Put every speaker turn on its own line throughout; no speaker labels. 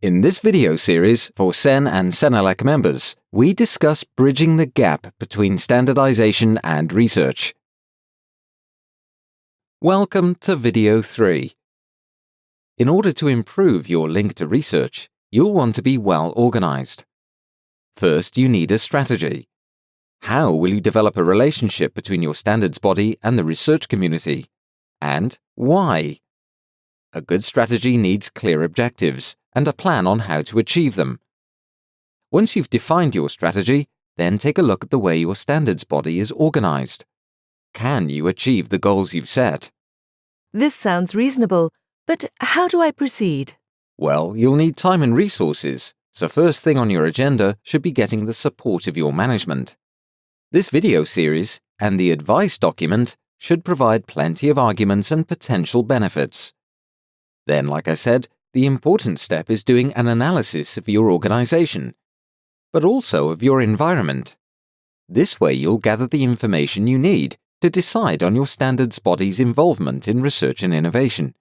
In this video series for SEN and SENELEC members, we discuss bridging the gap between standardization and research. Welcome to Video 3. In order to improve your link to research, you'll want to be well organized. First, you need a strategy. How will you develop a relationship between your standards body and the research community? And why? A good strategy needs clear objectives and a plan on how to achieve them. Once you've defined your strategy, then take a look at the way your standards body is organized. Can you achieve the goals you've set?
This sounds reasonable, but how do I proceed?
Well, you'll need time and resources, so first thing on your agenda should be getting the support of your management. This video series and the advice document should provide plenty of arguments and potential benefits. Then, like I said, the important step is doing an analysis of your organization, but also of your environment. This way you'll gather the information you need to decide on your standards body's involvement in research and innovation.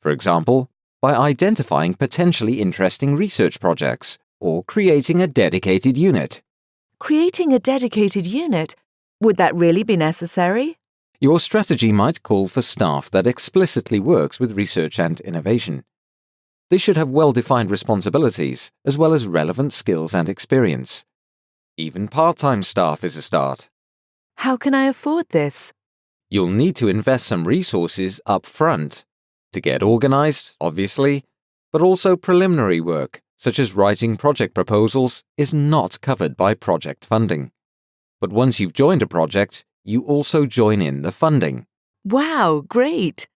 For example, by identifying potentially interesting research projects or creating a dedicated unit.
Creating a dedicated unit? Would that really be necessary?
Your strategy might call for staff that explicitly works with research and innovation. They should have well-defined responsibilities, as well as relevant skills and experience. Even part-time staff is a start.
How can I afford this?
You'll need to invest some resources up front to get organized, obviously, but also preliminary work, such as writing project proposals, is not covered by project funding. But once you've joined a project, you also join in the funding.
Wow, great!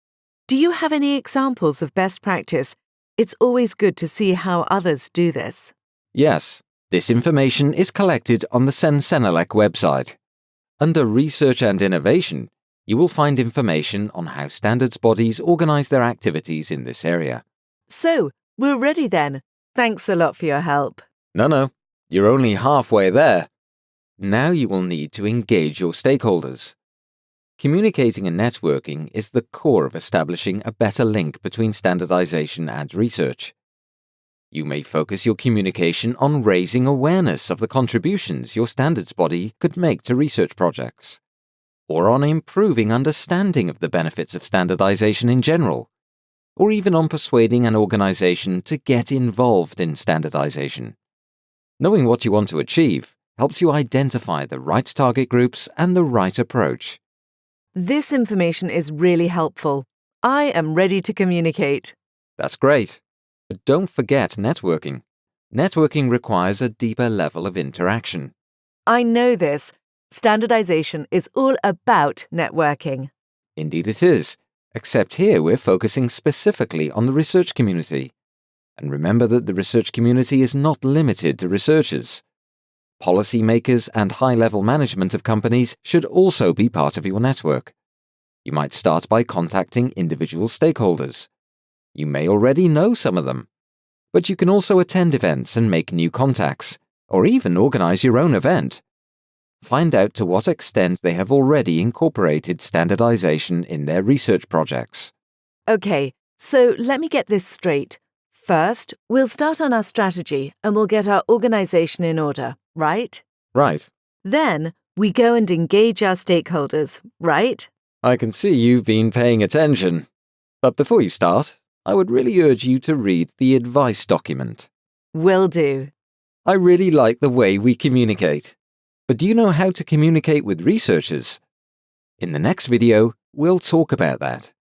Do you have any examples of best practice? It's always good to see how others do this.
Yes, this information is collected on the SEN-SENELEC website. Under Research and Innovation, you will find information on how standards bodies organize their activities in this area.
So, we're ready then. Thanks a lot for your help.
No, you're only halfway there. Now you will need to engage your stakeholders. Communicating and networking is the core of establishing a better link between standardization and research. You may focus your communication on raising awareness of the contributions your standards body could make to research projects, or on improving understanding of the benefits of standardization in general, or even on persuading an organization to get involved in standardization. Knowing what you want to achieve helps you identify the right target groups and the right approach.
This information is really helpful. I am ready to communicate.
That's great. But don't forget networking. Networking requires a deeper level of interaction.
I know this. Standardization is all about networking.
Indeed it is, except here we're focusing specifically on the research community. And remember that the research community is not limited to researchers. Policymakers and high-level management of companies should also be part of your network. You might start by contacting individual stakeholders. You may already know some of them, but you can also attend events and make new contacts, or even organize your own event. Find out to what extent they have already incorporated standardization in their research projects.
Okay, so let me get this straight. First, we'll start on our strategy and we'll get our organization in order, right?
Right.
Then, we go and engage our stakeholders, right?
I can see you've been paying attention. But before you start, I would really urge you to read the advice document.
Will do.
I really like the way we communicate. But do you know how to communicate with researchers? In the next video, we'll talk about that.